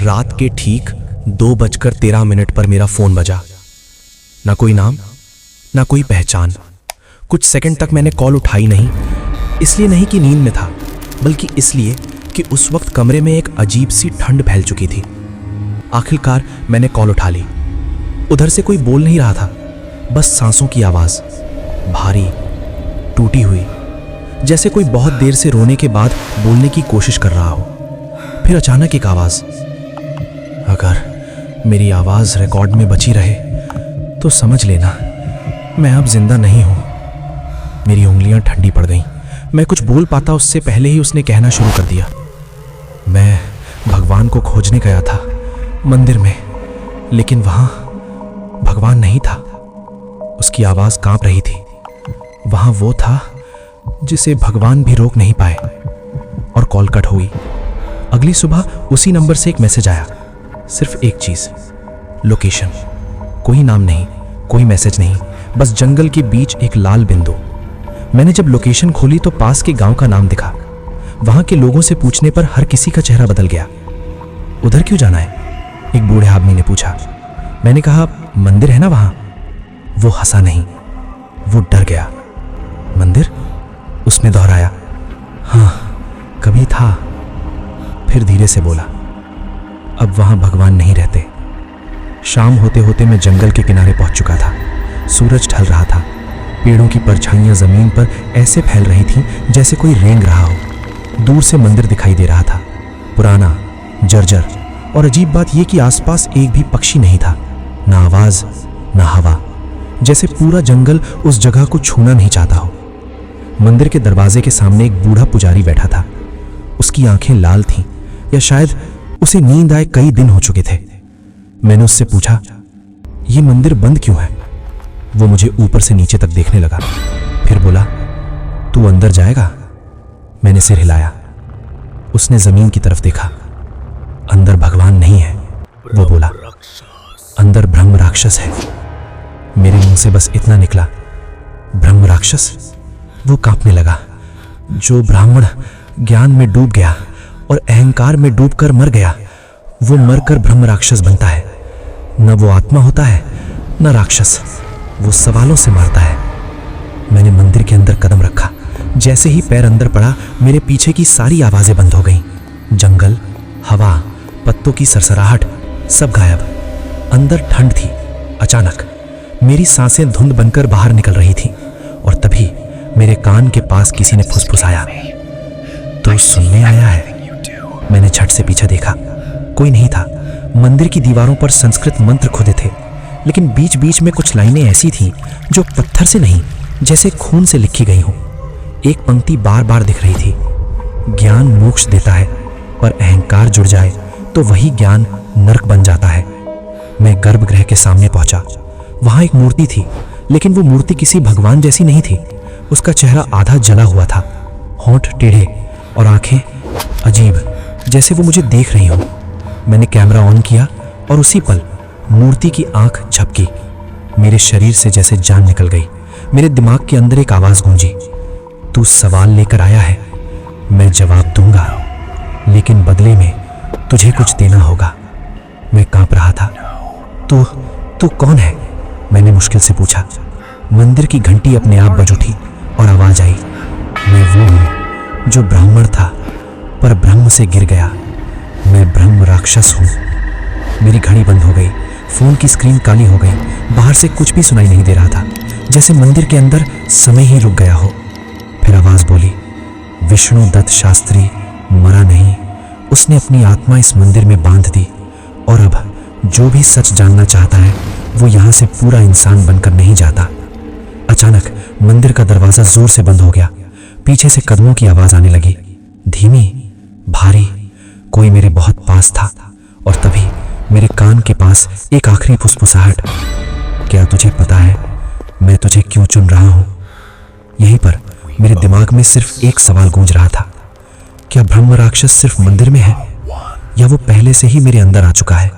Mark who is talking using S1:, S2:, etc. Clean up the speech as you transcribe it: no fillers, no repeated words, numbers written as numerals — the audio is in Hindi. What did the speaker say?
S1: रात के ठीक 2:13 पर मेरा फोन बजा। ना कोई नाम, ना कोई पहचान। कुछ सेकंड तक मैंने कॉल उठाई नहीं, इसलिए नहीं कि नींद में था, बल्कि इसलिए कि उस वक्त कमरे में एक अजीब सी ठंड फैल चुकी थी। आखिरकार मैंने कॉल उठा ली। उधर से कोई बोल नहीं रहा था, बस सांसों की आवाज, भारी, टूटी हुई, जैसे कोई बहुत देर से रोने के बाद बोलने की कोशिश कर रहा हो। फिर अचानक एक आवाज। अगर मेरी आवाज रिकॉर्ड में बची रहे तो समझ लेना मैं अब जिंदा नहीं हूं। मेरी उंगलियां ठंडी पड़ गईं। मैं कुछ बोल पाता उससे पहले ही उसने कहना शुरू कर दिया। मैं भगवान को खोजने गया था मंदिर में, लेकिन वहां भगवान नहीं था। उसकी आवाज कांप रही थी। वहां वो था जिसे भगवान भी रोक नहीं पाए। और कॉल कट हुई। अगली सुबह उसी नंबर से एक मैसेज आया, सिर्फ एक चीज, लोकेशन। कोई नाम नहीं, कोई मैसेज नहीं, बस जंगल के बीच एक लाल बिंदु। मैंने जब लोकेशन खोली तो पास के गांव का नाम दिखा। वहां के लोगों से पूछने पर हर किसी का चेहरा बदल गया। उधर क्यों जाना है? एक बूढ़े आदमी ने पूछा। मैंने कहा, मंदिर है ना वहां। वो हंसा नहीं, वो डर गया। मंदिर? उसने दोहराया। हाँ, कभी था। फिर धीरे से बोला, अब वहां भगवान नहीं रहते। शाम होते होते मैं जंगल के किनारे पहुंच चुका था। सूरज ढल रहा था। पेड़ों की परछाइयां जमीन पर ऐसे फैल रही थीं जैसे कोई रेंग रहा हो। दूर से मंदिर दिखाई दे रहा था, पुराना, जर्जर। और अजीब बात यह कि आसपास एक भी पक्षी नहीं था, ना आवाज, ना हवा, जैसे पूरा जंगल उस जगह को छूना नहीं चाहता हो। मंदिर के दरवाजे के सामने एक बूढ़ा पुजारी बैठा था। उसकी आंखें लाल थीं, या शायद उसे नींद आए कई दिन हो चुके थे। मैंने उससे पूछा, ये मंदिर बंद क्यों है? वो मुझे ऊपर से नीचे तक देखने लगा, फिर बोला, तू अंदर जाएगा? मैंने सिर हिलाया। उसने जमीन की तरफ देखा। अंदर भगवान नहीं है, वो बोला। अंदर ब्रह्म राक्षस है। मेरे मुंह से बस इतना निकला, ब्रह्म राक्षस? वो कांपने लगा। जो ब्राह्मण ज्ञान में डूब गया और अहंकार में डूबकर मर गया, वो मरकर ब्रह्म राक्षस बनता है। न वो आत्मा होता है, न राक्षस। वो सवालों से मारता है। मैंने मंदिर के अंदर कदम रखा। जैसे ही पैर अंदर पड़ा, मेरे पीछे की सारी आवाजें बंद हो गईं। जंगल, हवा, पत्तों की सरसराहट, सब गायब। अंदर ठंड थी। अचानक मेरी सांसें धुंध बनकर बाहर निकल रही थीं, और तभी मेरे कान के पास किसी ने फुसफुसाया, तो सुनने आया है? मैंने झट से पीछे देखा। कोई नहीं था। मंदिर की दीवारों पर संस्कृत मंत्र खुदे थे, लेकिन बीच बीच में कुछ लाइनें ऐसी थीं जो पत्थर से नहीं, जैसे खून से लिखी गई हों। एक पंक्ति बार बार दिख रही थी, ज्ञान मोक्ष देता है, पर अहंकार जुड़ जाए तो वही ज्ञान नरक बन जाता है। मैं गर्भगृह के सामने पहुंचा। वहां एक मूर्ति थी, लेकिन वो मूर्ति किसी भगवान जैसी नहीं थी। उसका चेहरा आधा जला हुआ था, होंठ टेढ़े और आंखें अजीब, जैसे वो मुझे देख रही हो। मैंने कैमरा ऑन किया और उसी पल मूर्ति की आंख झपकी। मेरे शरीर से जैसे जान निकल गई। मेरे दिमाग के अंदर एक आवाज गूंजी, तू सवाल लेकर आया है, मैं जवाब दूंगा, लेकिन बदले में तुझे कुछ देना होगा। मैं कांप रहा था। तू कौन है? मैंने मुश्किल से पूछा। मंदिर की घंटी अपने आप बज उठी और आवाज आई, मैं वो हूं जो ब्राह्मण था पर ब्रह्म से गिर गया। मैं ब्रह्म राक्षस हूं। मेरी घड़ी बंद हो गई। फोन की स्क्रीन काली हो गई। बाहर से कुछ भी सुनाई नहीं दे रहा था, जैसे मंदिर के अंदर समय ही रुक गया हो। फिर आवाज बोली, विष्णु दत्त शास्त्री मरा नहीं, उसने अपनी आत्मा इस मंदिर में बांध दी, और अब जो भी सच जानना चाहता है वो यहाँ से पूरा इंसान बनकर नहीं जाता। अचानक मंदिर का दरवाजा जोर से बंद हो गया। पीछे से कदमों की आवाज आने लगी, धीमी, भारी। कोई मेरे बहुत पास था, और तभी मेरे कान के पास एक आखिरी फुसफुसाहट, क्या तुझे पता है मैं तुझे क्यों चुन रहा हूं? यहीं पर मेरे दिमाग में सिर्फ एक सवाल गूंज रहा था, क्या ब्रह्म राक्षस सिर्फ मंदिर में है, या वो पहले से ही मेरे अंदर आ चुका है?